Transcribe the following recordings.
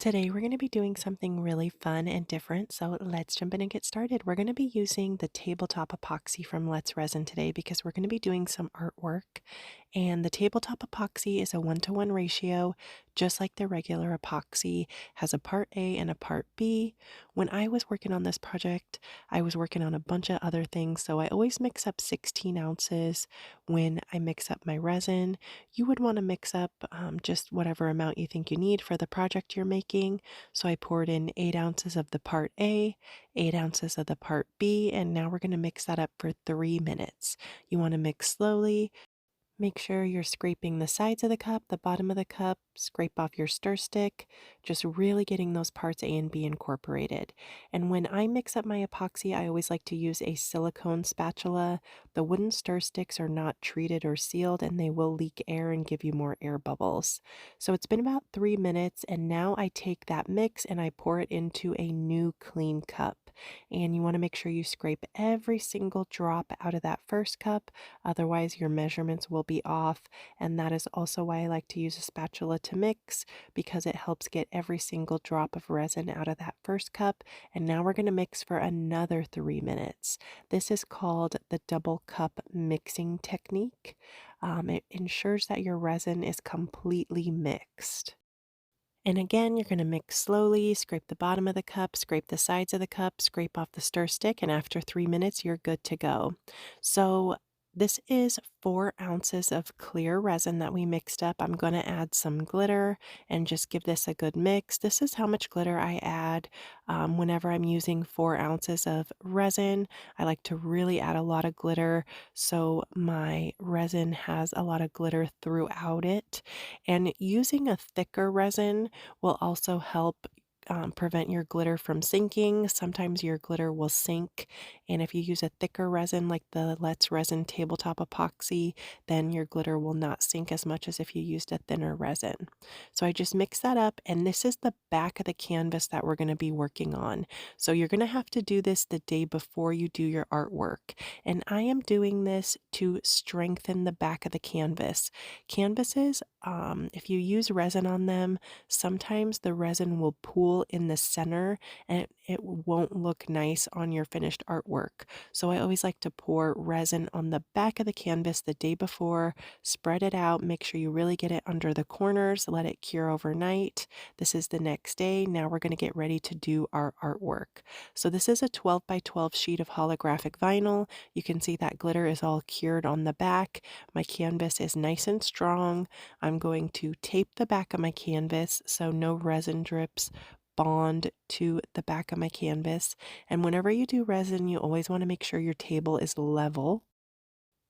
Today, we're going to be doing something really fun and different, so let's jump in and get started. We're going to be using the tabletop epoxy from Let's Resin today because we're going to be doing some artwork. And the tabletop epoxy is a 1-to-1 ratio, just like the regular epoxy, has a part A and a part B. When I was working on this project, I was working on a bunch of other things, so I always mix up 16 ounces when I mix up my resin. You would want to mix up just whatever amount you think you need for the project you're making. So I poured in 8 ounces of the part A, 8 ounces of the part B, and now we're going to mix that up for 3 minutes. You want to mix slowly. Make sure you're scraping the sides of the cup, the bottom of the cup, scrape off your stir stick, just really getting those parts A and B incorporated. And when I mix up my epoxy, I always like to use a silicone spatula. The wooden stir sticks are not treated or sealed and they will leak air and give you more air bubbles. So it's been about 3 minutes, and now I take that mix and I pour it into a new clean cup. And you want to make sure you scrape every single drop out of that first cup. Otherwise, your measurements will be off. And that is also why I like to use a spatula to mix, because it helps get every single drop of resin out of that first cup. And now we're going to mix for another 3 minutes. This is called the double cup mixing technique. It ensures that your resin is completely mixed. And again, you're going to mix slowly, scrape the bottom of the cup, scrape the sides of the cup, scrape off the stir stick, and after 3 minutes, you're good to go. So this is 4 ounces of clear resin that we mixed up. I'm going to add some glitter and just give this a good mix. This is how much glitter I add whenever I'm using 4 ounces of resin. I like to really add a lot of glitter so my resin has a lot of glitter throughout it. And using a thicker resin will also help prevent your glitter from sinking. Sometimes your glitter will sink, and if you use a thicker resin like the Let's Resin tabletop epoxy, then your glitter will not sink as much as if you used a thinner resin. So I just mix that up, and this is the back of the canvas that we're going to be working on. So you're going to have to do this the day before you do your artwork, and I am doing this to strengthen the back of the canvas. Canvases, if you use resin on them, sometimes the resin will pool in the center and it won't look nice on your finished artwork. So I always like to pour resin on the back of the canvas the day before, spread it out, make sure you really get it under the corners, let it cure overnight. This is the next day. Now we're going to get ready to do our artwork. So this is a 12 by 12 sheet of holographic vinyl. You can see that glitter is all cured on the back. My canvas is nice and strong. I'm going to tape the back of my canvas so no resin drips bond to the back of my canvas. And whenever you do resin, you always want to make sure your table is level.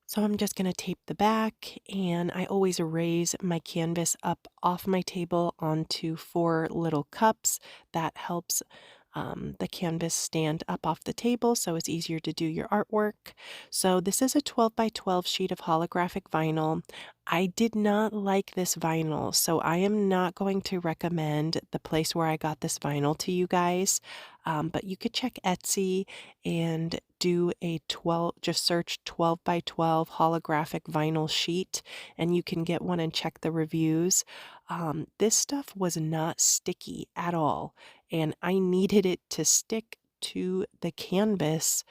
So I'm just going to tape the back, and I always raise my canvas up off my table onto 4 little cups. That helps the canvas stand up off the table so it's easier to do your artwork. So this is a 12 by 12 sheet of holographic vinyl. I did not like this vinyl, so I am not going to recommend the place where I got this vinyl to you guys. But you could check Etsy and do a 12, just search 12 by 12 holographic vinyl sheet, and you can get one and check the reviews. This stuff was not sticky at all, and I needed it to stick to the canvas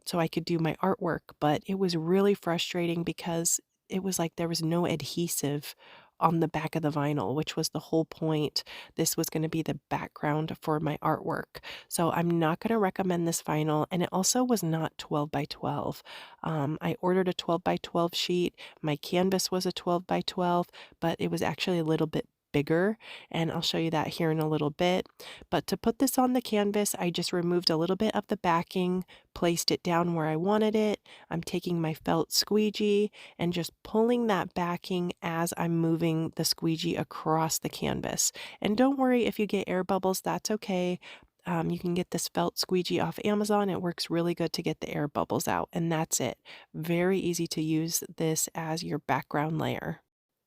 so I could do my artwork. But it was really frustrating because it was like there was no adhesive on the back of the vinyl, which was the whole point. This was going to be the background for my artwork. So I'm not going to recommend this vinyl. And it also was not 12 by 12. I ordered a 12 by 12 sheet. My canvas was a 12 by 12, but it was actually a little bit bigger, and I'll show you that here in a little bit. But to put this on the canvas, I just removed a little bit of the backing, placed it down where I wanted it. I'm taking my felt squeegee and just pulling that backing as I'm moving the squeegee across the canvas. And don't worry if you get air bubbles, that's okay. You can get this felt squeegee off Amazon. It works really good to get the air bubbles out, and that's it. Very easy to use this as your background layer.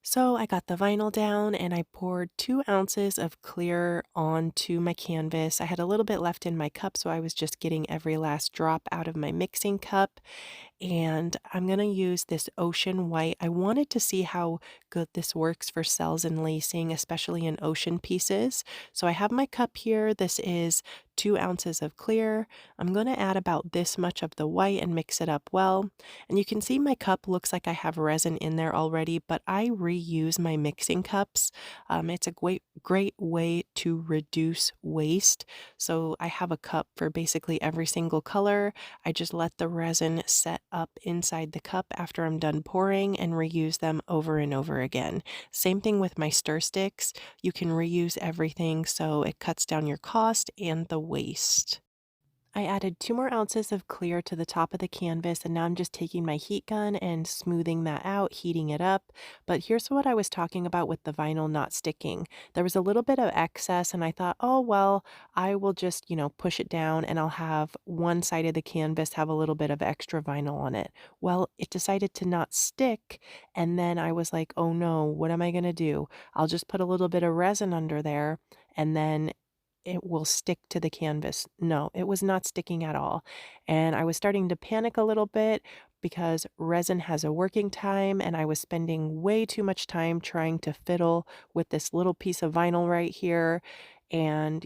So I got the vinyl down and I poured 2 ounces of clear onto my canvas. I had a little bit left in my cup, so I was just getting every last drop out of my mixing cup. and I'm gonna use this ocean white. I wanted to see how good this works for cells and lacing, especially in ocean pieces. So I have my cup here. This is 2 ounces of clear. I'm gonna add about this much of the white and mix it up well. And you can see my cup looks like I have resin in there already, but I reuse my mixing cups. It's a great way to reduce waste. So I have a cup for basically every single color. I just let the resin set up inside the cup after I'm done pouring and reuse them over and over again. Same thing with my stir sticks. You can reuse everything so it cuts down your cost and the waste. I added 2 more ounces of clear to the top of the canvas, and now I'm just taking my heat gun and smoothing that out, heating it up. But here's what I was talking about with the vinyl not sticking. There was a little bit of excess, and I thought, oh, well, I will just, push it down and I'll have one side of the canvas have a little bit of extra vinyl on it. Well, it decided to not stick, and then I was like, oh no, what am I going to do? I'll just put a little bit of resin under there, and then it will stick to the canvas. No, it was not sticking at all. And I was starting to panic a little bit because resin has a working time and I was spending way too much time trying to fiddle with this little piece of vinyl right here. And,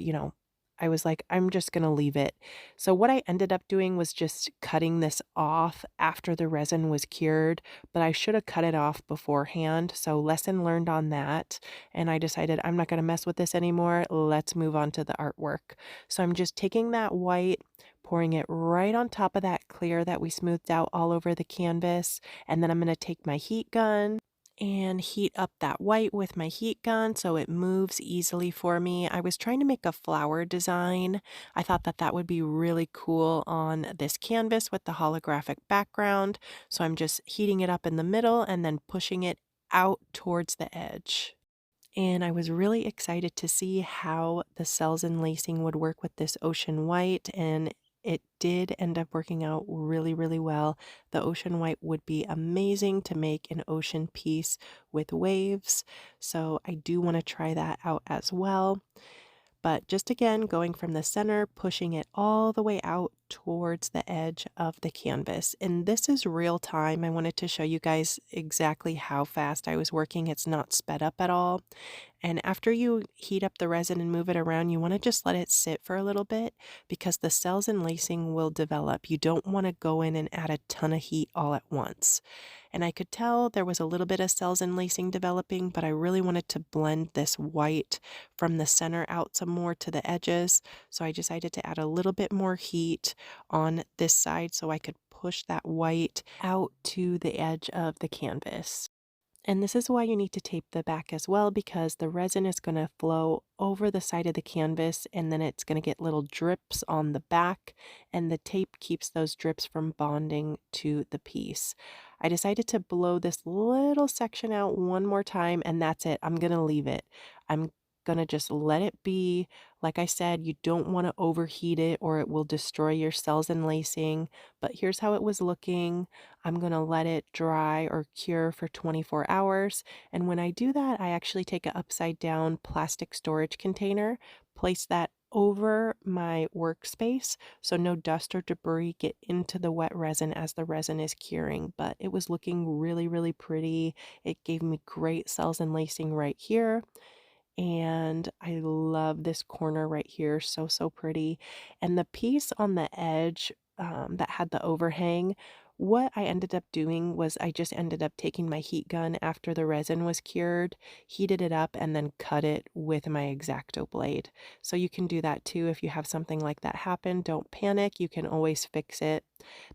I was like, I'm just going to leave it. So, what I ended up doing was just cutting this off after the resin was cured, but I should have cut it off beforehand. So, lesson learned on that. And I decided I'm not going to mess with this anymore. Let's move on to the artwork. So I'm just taking that white, pouring it right on top of that clear that we smoothed out all over the canvas. And then I'm going to take my heat gun and heat up that white with my heat gun so it moves easily for me. I was trying to make a flower design. I thought that that would be really cool on this canvas with the holographic background. So I'm just heating it up in the middle and then pushing it out towards the edge. And I was really excited to see how the cells and lacing would work with this ocean white, and it did end up working out really, really well. The ocean white would be amazing to make an ocean piece with waves, so I do want to try that out as well. But just again, going from the center, pushing it all the way out towards the edge of the canvas. And this is real time. I wanted to show you guys exactly how fast I was working. It's not sped up at all. And after you heat up the resin and move it around, you want to just let it sit for a little bit because the cells and lacing will develop. You don't want to go in and add a ton of heat all at once. And I could tell there was a little bit of cells and lacing developing, but I really wanted to blend this white from the center out some more to the edges. So I decided to add a little bit more heat on this side so I could push that white out to the edge of the canvas. And this is why you need to tape the back as well, because the resin is going to flow over the side of the canvas and then it's going to get little drips on the back, and the tape keeps those drips from bonding to the piece. I decided to blow this little section out one more time, and that's it. I'm going to leave it. I'm going to just let it be. Like I said, you don't want to overheat it or it will destroy your cells and lacing. But here's how it was looking. I'm going to let it dry or cure for 24 hours. And when I do that, I actually take an upside down plastic storage container, place that over my workspace so no dust or debris get into the wet resin as the resin is curing. But it was looking really, really pretty. It gave me great cells and lacing right here. And I love this corner right here. So, so pretty. And the piece on the edge that had the overhang, what I ended up doing was I just ended up taking my heat gun after the resin was cured, heated it up, and then cut it with my X-Acto blade. So you can do that too if you have something like that happen. Don't panic. You can always fix it.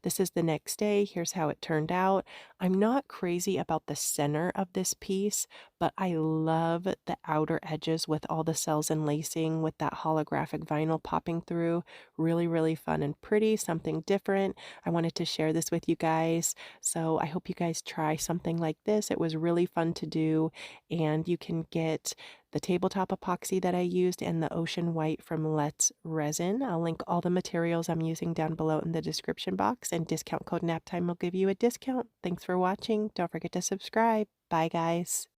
This is the next day. Here's how it turned out. I'm not crazy about the center of this piece, but I love the outer edges with all the cells and lacing with that holographic vinyl popping through. Really, really fun and pretty, something different. I wanted to share this with you guys. So I hope you guys try something like this. It was really fun to do, and you can get the tabletop epoxy that I used and the ocean white from Let's Resin. I'll link all the materials I'm using down below in the description box, and discount code NAPTIME will give you a discount. Thanks for watching. Don't forget to subscribe. Bye, guys.